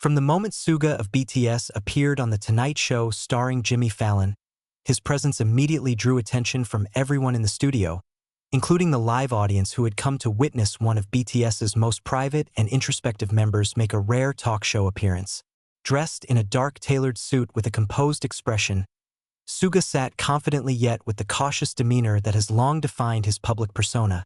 From the moment SUGA of BTS appeared on The Tonight Show starring Jimmy Fallon, his presence immediately drew attention from everyone in the studio, including the live audience who had come to witness one of BTS's most private and introspective members make a rare talk show appearance. Dressed in a dark tailored suit with a composed expression, SUGA sat confidently yet with the cautious demeanor that has long defined his public persona,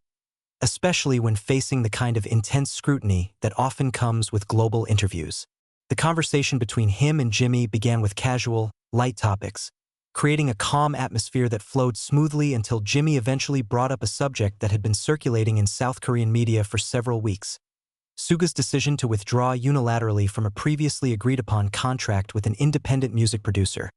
especially when facing the kind of intense scrutiny that often comes with global interviews. The conversation between him and Jimmy began with casual, light topics, creating a calm atmosphere that flowed smoothly until Jimmy eventually brought up a subject that had been circulating in South Korean media for several weeks: SUGA's decision to withdraw unilaterally from a previously agreed-upon contract with an independent music producer,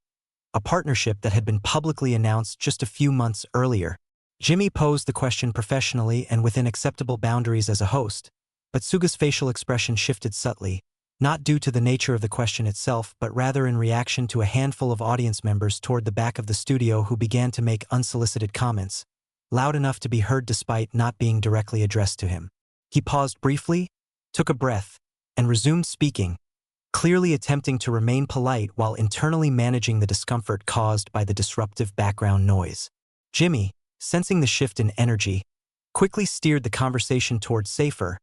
a partnership that had been publicly announced just a few months earlier. Jimmy posed the question professionally and within acceptable boundaries as a host, but SUGA's facial expression shifted subtly, not due to the nature of the question itself, but rather in reaction to a handful of audience members toward the back of the studio who began to make unsolicited comments, loud enough to be heard despite not being directly addressed to him. He paused briefly, took a breath, and resumed speaking, clearly attempting to remain polite while internally managing the discomfort caused by the disruptive background noise. Jimmy, sensing the shift in energy, quickly steered the conversation toward safer,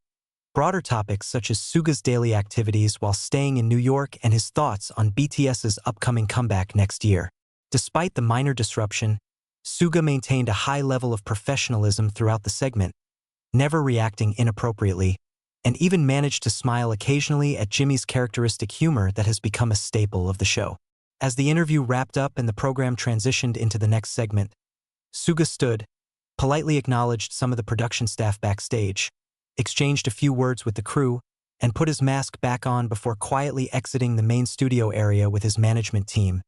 broader topics such as SUGA's daily activities while staying in New York and his thoughts on BTS's upcoming comeback next year. Despite the minor disruption, SUGA maintained a high level of professionalism throughout the segment, never reacting inappropriately, and even managed to smile occasionally at Jimmy's characteristic humor that has become a staple of the show. As the interview wrapped up and the program transitioned into the next segment, SUGA stood, politely acknowledged some of the production staff backstage, exchanged a few words with the crew, and put his mask back on before quietly exiting the main studio area with his management team,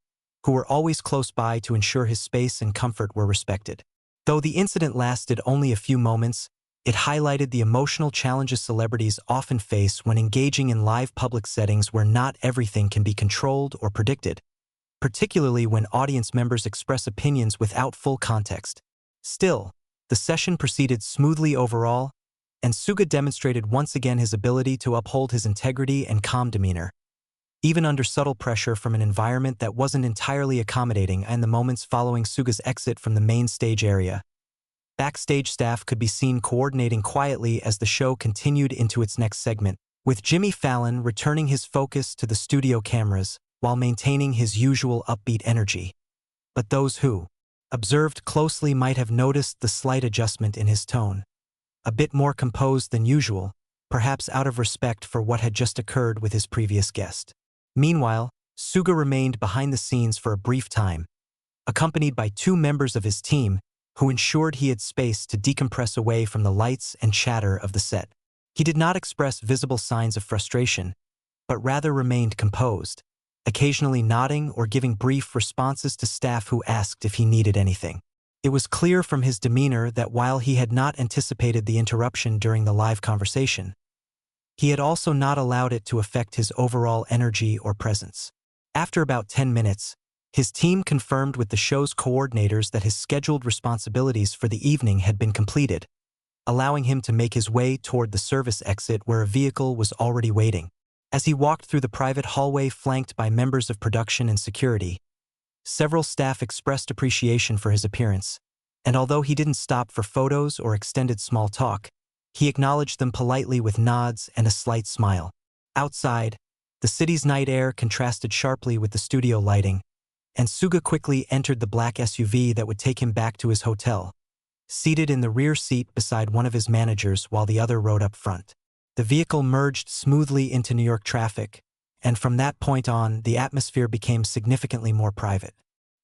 who were always close by to ensure his space and comfort were respected. Though the incident lasted only a few moments, it highlighted the emotional challenges celebrities often face when engaging in live public settings where not everything can be controlled or predicted, particularly when audience members express opinions without full context. Still, the session proceeded smoothly overall, and SUGA demonstrated once again his ability to uphold his integrity and calm demeanor, even under subtle pressure from an environment that wasn't entirely accommodating. In the moments following SUGA's exit from the main stage area, backstage staff could be seen coordinating quietly as the show continued into its next segment, with Jimmy Fallon returning his focus to the studio cameras while maintaining his usual upbeat energy. But those who observed closely might have noticed the slight adjustment in his tone, a bit more composed than usual, perhaps out of respect for what had just occurred with his previous guest. Meanwhile, SUGA remained behind the scenes for a brief time, accompanied by two members of his team who ensured he had space to decompress away from the lights and chatter of the set. He did not express visible signs of frustration, but rather remained composed, occasionally nodding or giving brief responses to staff who asked if he needed anything. It was clear from his demeanor that while he had not anticipated the interruption during the live conversation, he had also not allowed it to affect his overall energy or presence. After about 10 minutes, his team confirmed with the show's coordinators that his scheduled responsibilities for the evening had been completed, allowing him to make his way toward the service exit where a vehicle was already waiting. As he walked through the private hallway flanked by members of production and security, several staff expressed appreciation for his appearance, and although he didn't stop for photos or extended small talk, he acknowledged them politely with nods and a slight smile. Outside, the city's night air contrasted sharply with the studio lighting, and SUGA quickly entered the black SUV that would take him back to his hotel, seated in the rear seat beside one of his managers while the other rode up front. The vehicle merged smoothly into New York traffic, and from that point on, the atmosphere became significantly more private.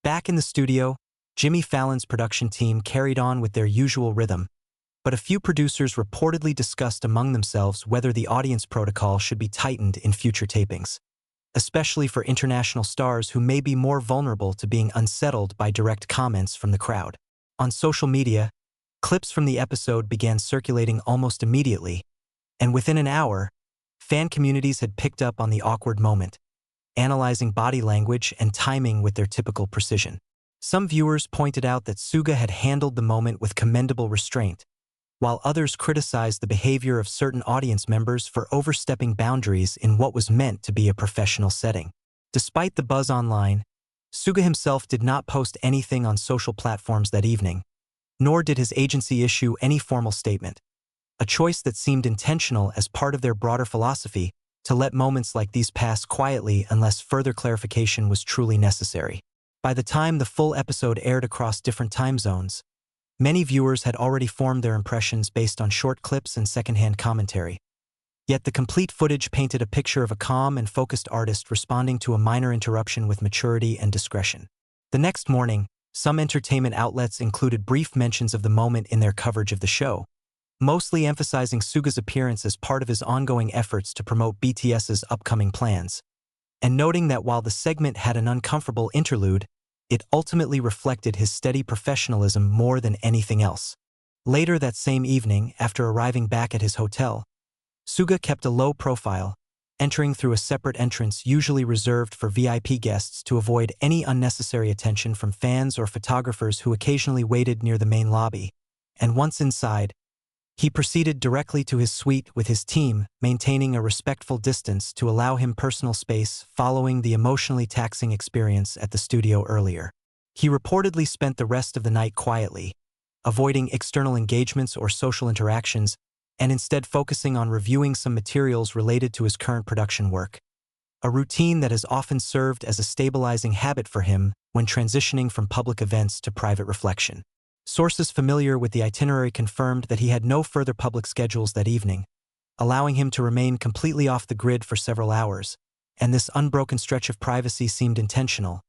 Back in the studio, Jimmy Fallon's production team carried on with their usual rhythm, but a few producers reportedly discussed among themselves whether the audience protocol should be tightened in future tapings, especially for international stars who may be more vulnerable to being unsettled by direct comments from the crowd. On social media, clips from the episode began circulating almost immediately, and within an hour, fan communities had picked up on the awkward moment, analyzing body language and timing with their typical precision. Some viewers pointed out that SUGA had handled the moment with commendable restraint, while others criticized the behavior of certain audience members for overstepping boundaries in what was meant to be a professional setting. Despite the buzz online, SUGA himself did not post anything on social platforms that evening, nor did his agency issue any formal statement, a choice that seemed intentional as part of their broader philosophy to let moments like these pass quietly unless further clarification was truly necessary. By the time the full episode aired across different time zones, many viewers had already formed their impressions based on short clips and secondhand commentary. Yet the complete footage painted a picture of a calm and focused artist responding to a minor interruption with maturity and discretion. The next morning, some entertainment outlets included brief mentions of the moment in their coverage of the show, mostly emphasizing SUGA's appearance as part of his ongoing efforts to promote BTS's upcoming plans, and noting that while the segment had an uncomfortable interlude, it ultimately reflected his steady professionalism more than anything else. Later that same evening, after arriving back at his hotel, SUGA kept a low profile, entering through a separate entrance usually reserved for VIP guests to avoid any unnecessary attention from fans or photographers who occasionally waited near the main lobby. And once inside, he proceeded directly to his suite with his team, maintaining a respectful distance to allow him personal space following the emotionally taxing experience at the studio earlier. He reportedly spent the rest of the night quietly, avoiding external engagements or social interactions, and instead focusing on reviewing some materials related to his current production work, a routine that has often served as a stabilizing habit for him when transitioning from public events to private reflection. Sources familiar with the itinerary confirmed that he had no further public schedules that evening, allowing him to remain completely off the grid for several hours, and this unbroken stretch of privacy seemed intentional,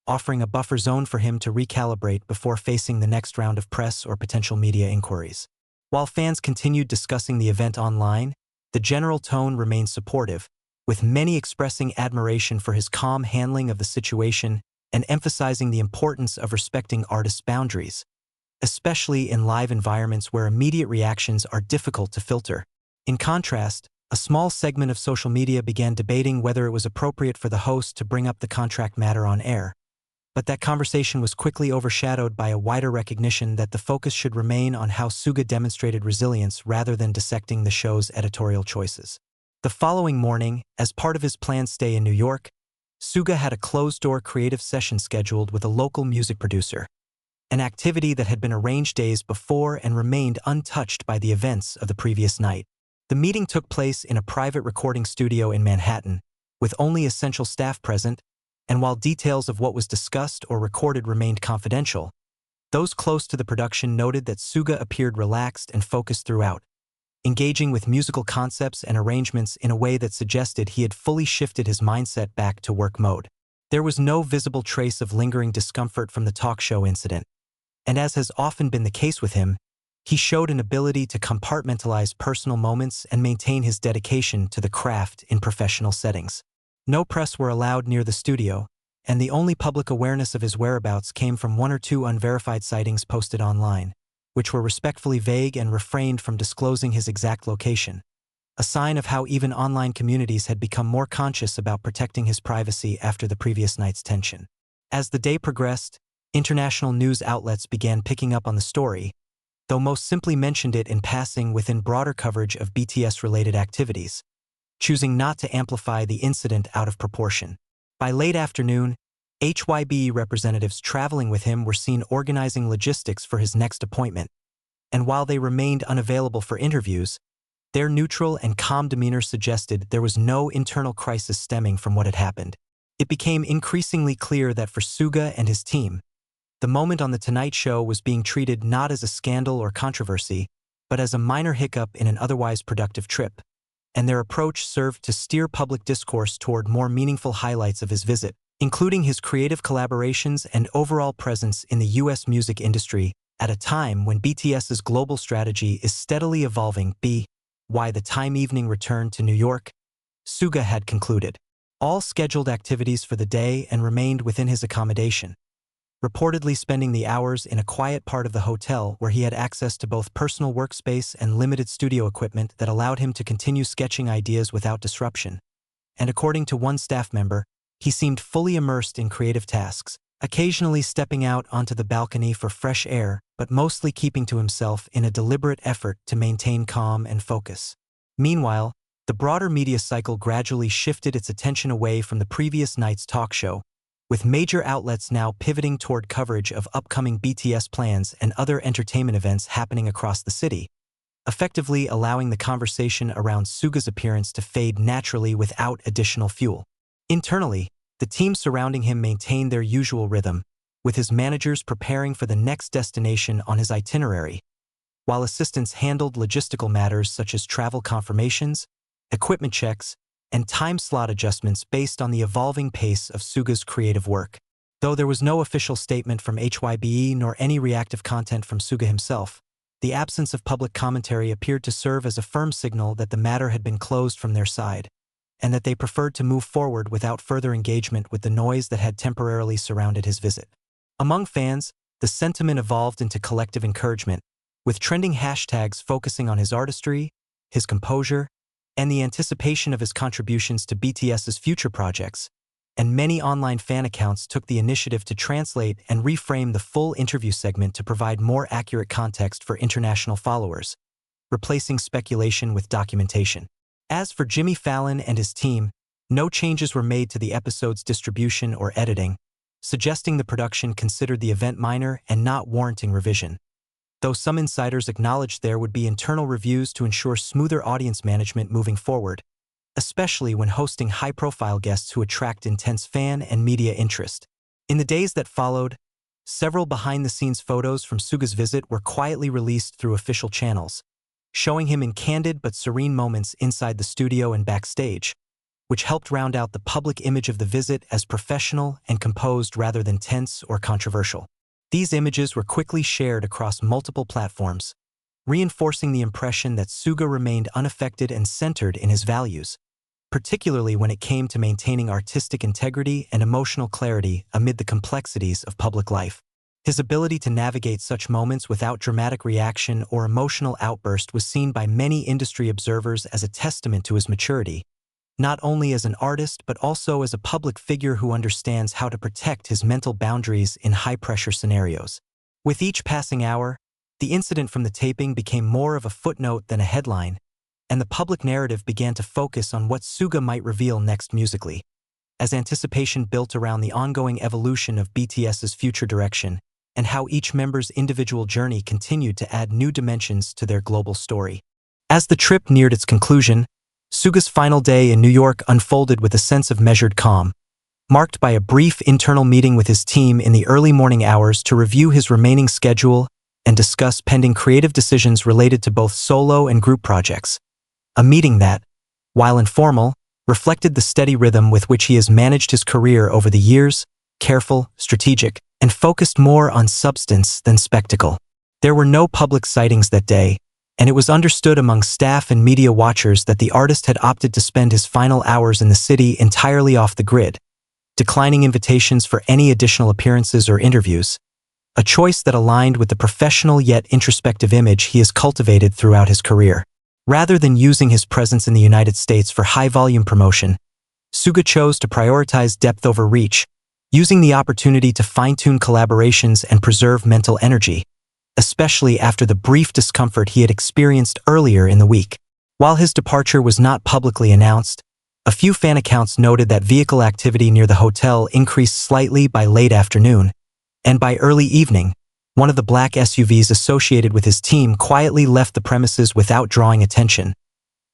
offering a buffer zone for him to recalibrate before facing the next round of press or potential media inquiries. While fans continued discussing the event online, the general tone remained supportive, with many expressing admiration for his calm handling of the situation and emphasizing the importance of respecting artists' boundaries, especially in live environments where immediate reactions are difficult to filter. In contrast, a small segment of social media began debating whether it was appropriate for the host to bring up the contract matter on air, but that conversation was quickly overshadowed by a wider recognition that the focus should remain on how SUGA demonstrated resilience rather than dissecting the show's editorial choices. The following morning, as part of his planned stay in New York, SUGA had a closed-door creative session scheduled with a local music producer, an activity that had been arranged days before and remained untouched by the events of the previous night. The meeting took place in a private recording studio in Manhattan, with only essential staff present, and while details of what was discussed or recorded remained confidential, those close to the production noted that SUGA appeared relaxed and focused throughout, engaging with musical concepts and arrangements in a way that suggested he had fully shifted his mindset back to work mode. There was no visible trace of lingering discomfort from the talk show incident, and as has often been the case with him, he showed an ability to compartmentalize personal moments and maintain his dedication to the craft in professional settings. No press were allowed near the studio, and the only public awareness of his whereabouts came from one or two unverified sightings posted online, which were respectfully vague and refrained from disclosing his exact location, a sign of how even online communities had become more conscious about protecting his privacy after the previous night's tension. As the day progressed, international news outlets began picking up on the story, though most simply mentioned it in passing within broader coverage of BTS-related activities, choosing not to amplify the incident out of proportion. By late afternoon, HYBE representatives traveling with him were seen organizing logistics for his next appointment, and while they remained unavailable for interviews, their neutral and calm demeanor suggested there was no internal crisis stemming from what had happened. It became increasingly clear that for SUGA and his team, the moment on The Tonight Show was being treated not as a scandal or controversy, but as a minor hiccup in an otherwise productive trip, and their approach served to steer public discourse toward more meaningful highlights of his visit, including his creative collaborations and overall presence in the U.S. music industry at a time when BTS's global strategy is steadily evolving. By the time evening returned to New York, SUGA had concluded all scheduled activities for the day and remained within his accommodation, reportedly spending the hours in a quiet part of the hotel where he had access to both personal workspace and limited studio equipment that allowed him to continue sketching ideas without disruption. And according to one staff member, he seemed fully immersed in creative tasks, occasionally stepping out onto the balcony for fresh air, but mostly keeping to himself in a deliberate effort to maintain calm and focus. Meanwhile, the broader media cycle gradually shifted its attention away from the previous night's talk show, with major outlets now pivoting toward coverage of upcoming BTS plans and other entertainment events happening across the city, effectively allowing the conversation around SUGA's appearance to fade naturally without additional fuel. Internally, the team surrounding him maintained their usual rhythm, with his managers preparing for the next destination on his itinerary, while assistants handled logistical matters such as travel confirmations, equipment checks, and time slot adjustments based on the evolving pace of SUGA's creative work. Though there was no official statement from HYBE nor any reactive content from SUGA himself, the absence of public commentary appeared to serve as a firm signal that the matter had been closed from their side, and that they preferred to move forward without further engagement with the noise that had temporarily surrounded his visit. Among fans, the sentiment evolved into collective encouragement, with trending hashtags focusing on his artistry, his composure, and the anticipation of his contributions to BTS's future projects, and many online fan accounts took the initiative to translate and reframe the full interview segment to provide more accurate context for international followers, replacing speculation with documentation. As for Jimmy Fallon and his team, no changes were made to the episode's distribution or editing, suggesting the production considered the event minor and not warranting revision. Though some insiders acknowledged there would be internal reviews to ensure smoother audience management moving forward, especially when hosting high-profile guests who attract intense fan and media interest. In the days that followed, several behind-the-scenes photos from SUGA's visit were quietly released through official channels, showing him in candid but serene moments inside the studio and backstage, which helped round out the public image of the visit as professional and composed rather than tense or controversial. These images were quickly shared across multiple platforms, reinforcing the impression that SUGA remained unaffected and centered in his values, particularly when it came to maintaining artistic integrity and emotional clarity amid the complexities of public life. His ability to navigate such moments without dramatic reaction or emotional outburst was seen by many industry observers as a testament to his maturity, not only as an artist but also as a public figure who understands how to protect his mental boundaries in high-pressure scenarios. With each passing hour, the incident from the taping became more of a footnote than a headline, and the public narrative began to focus on what SUGA might reveal next musically, as anticipation built around the ongoing evolution of BTS's future direction and how each member's individual journey continued to add new dimensions to their global story. As the trip neared its conclusion, SUGA's final day in New York unfolded with a sense of measured calm, marked by a brief internal meeting with his team in the early morning hours to review his remaining schedule and discuss pending creative decisions related to both solo and group projects. A meeting that, while informal, reflected the steady rhythm with which he has managed his career over the years, careful, strategic, and focused more on substance than spectacle. There were no public sightings that day, and it was understood among staff and media watchers that the artist had opted to spend his final hours in the city entirely off the grid, declining invitations for any additional appearances or interviews, a choice that aligned with the professional yet introspective image he has cultivated throughout his career. Rather than using his presence in the United States for high-volume promotion, SUGA chose to prioritize depth over reach, using the opportunity to fine-tune collaborations and preserve mental energy, especially after the brief discomfort he had experienced earlier in the week. While his departure was not publicly announced, a few fan accounts noted that vehicle activity near the hotel increased slightly by late afternoon, and by early evening, one of the black SUVs associated with his team quietly left the premises without drawing attention,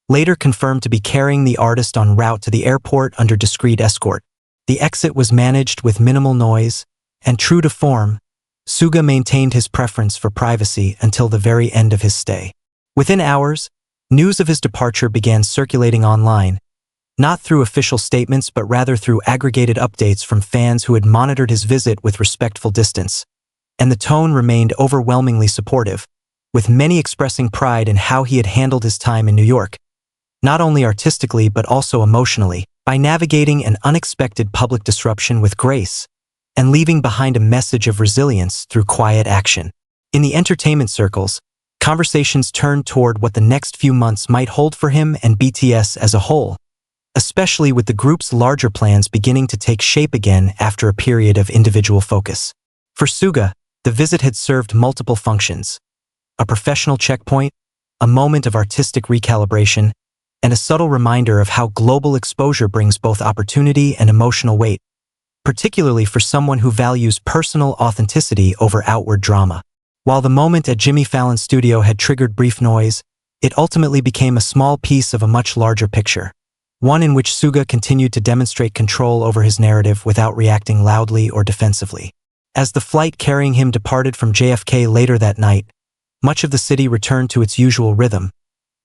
later confirmed to be carrying the artist en route to the airport under discreet escort. The exit was managed with minimal noise, and true to form, SUGA maintained his preference for privacy until the very end of his stay. Within hours, news of his departure began circulating online, not through official statements but rather through aggregated updates from fans who had monitored his visit with respectful distance. And the tone remained overwhelmingly supportive, with many expressing pride in how he had handled his time in New York, not only artistically but also emotionally, by navigating an unexpected public disruption with grace and leaving behind a message of resilience through quiet action. In the entertainment circles, conversations turned toward what the next few months might hold for him and BTS as a whole, especially with the group's larger plans beginning to take shape again after a period of individual focus. For SUGA, the visit had served multiple functions: a professional checkpoint, a moment of artistic recalibration, and a subtle reminder of how global exposure brings both opportunity and emotional weight, particularly for someone who values personal authenticity over outward drama. While the moment at Jimmy Fallon's studio had triggered brief noise, it ultimately became a small piece of a much larger picture, one in which SUGA continued to demonstrate control over his narrative without reacting loudly or defensively. As the flight carrying him departed from JFK later that night, much of the city returned to its usual rhythm,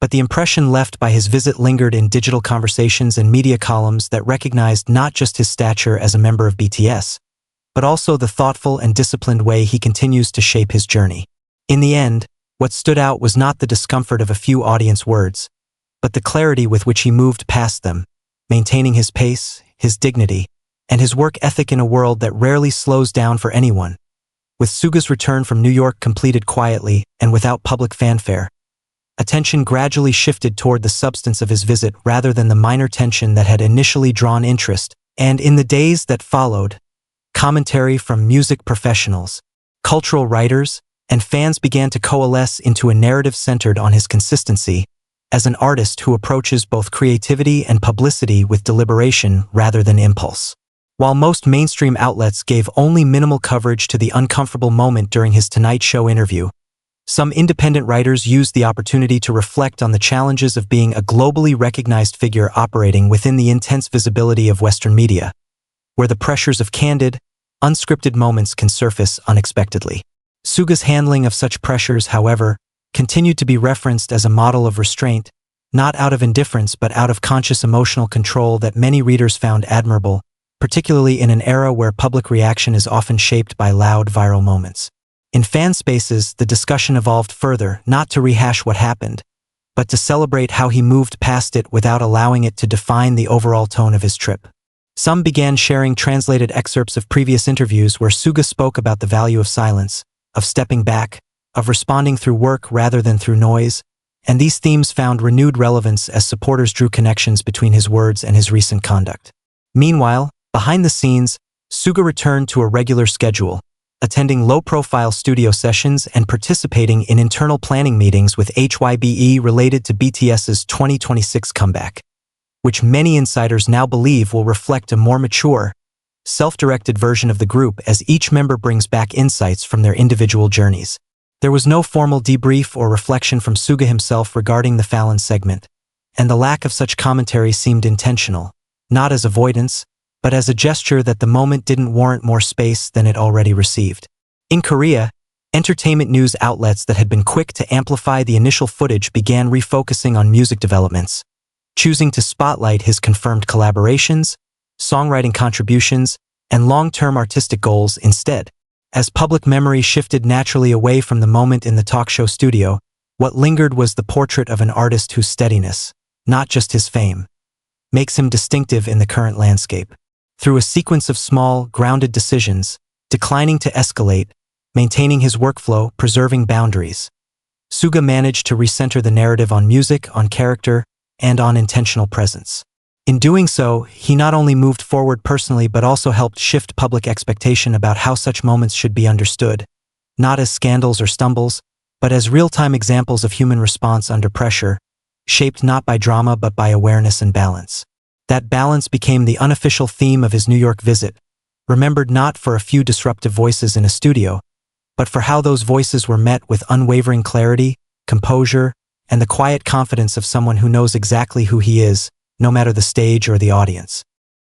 but the impression left by his visit lingered in digital conversations and media columns that recognized not just his stature as a member of BTS, but also the thoughtful and disciplined way he continues to shape his journey. In the end, what stood out was not the discomfort of a few audience words, but the clarity with which he moved past them, maintaining his pace, his dignity, and his work ethic in a world that rarely slows down for anyone. With SUGA's return from New York completed quietly and without public fanfare, attention gradually shifted toward the substance of his visit rather than the minor tension that had initially drawn interest, and in the days that followed, commentary from music professionals, cultural writers, and fans began to coalesce into a narrative centered on his consistency as an artist who approaches both creativity and publicity with deliberation rather than impulse. While most mainstream outlets gave only minimal coverage to the uncomfortable moment during his Tonight Show interview, some independent writers used the opportunity to reflect on the challenges of being a globally recognized figure operating within the intense visibility of Western media, where the pressures of candid, unscripted moments can surface unexpectedly. SUGA's handling of such pressures, however, continued to be referenced as a model of restraint, not out of indifference but out of conscious emotional control that many readers found admirable, particularly in an era where public reaction is often shaped by loud viral moments. In fan spaces, the discussion evolved further, not to rehash what happened, but to celebrate how he moved past it without allowing it to define the overall tone of his trip. Some began sharing translated excerpts of previous interviews where SUGA spoke about the value of silence, of stepping back, of responding through work rather than through noise, and these themes found renewed relevance as supporters drew connections between his words and his recent conduct. Meanwhile, behind the scenes, SUGA returned to a regular schedule, attending low-profile studio sessions and participating in internal planning meetings with HYBE related to BTS's 2026 comeback, which many insiders now believe will reflect a more mature, self-directed version of the group as each member brings back insights from their individual journeys. There was no formal debrief or reflection from SUGA himself regarding the Fallon segment, and the lack of such commentary seemed intentional, not as avoidance, but as a gesture that the moment didn't warrant more space than it already received. In Korea, entertainment news outlets that had been quick to amplify the initial footage began refocusing on music developments, choosing to spotlight his confirmed collaborations, songwriting contributions, and long-term artistic goals instead. As public memory shifted naturally away from the moment in the talk show studio, what lingered was the portrait of an artist whose steadiness, not just his fame, makes him distinctive in the current landscape. Through a sequence of small, grounded decisions, declining to escalate, maintaining his workflow, preserving boundaries, SUGA managed to recenter the narrative on music, on character, and on intentional presence. In doing so, he not only moved forward personally but also helped shift public expectation about how such moments should be understood, not as scandals or stumbles, but as real-time examples of human response under pressure, shaped not by drama but by awareness and balance. That balance became the unofficial theme of his New York visit, remembered not for a few disruptive voices in a studio, but for how those voices were met with unwavering clarity, composure, and the quiet confidence of someone who knows exactly who he is, no matter the stage or the audience.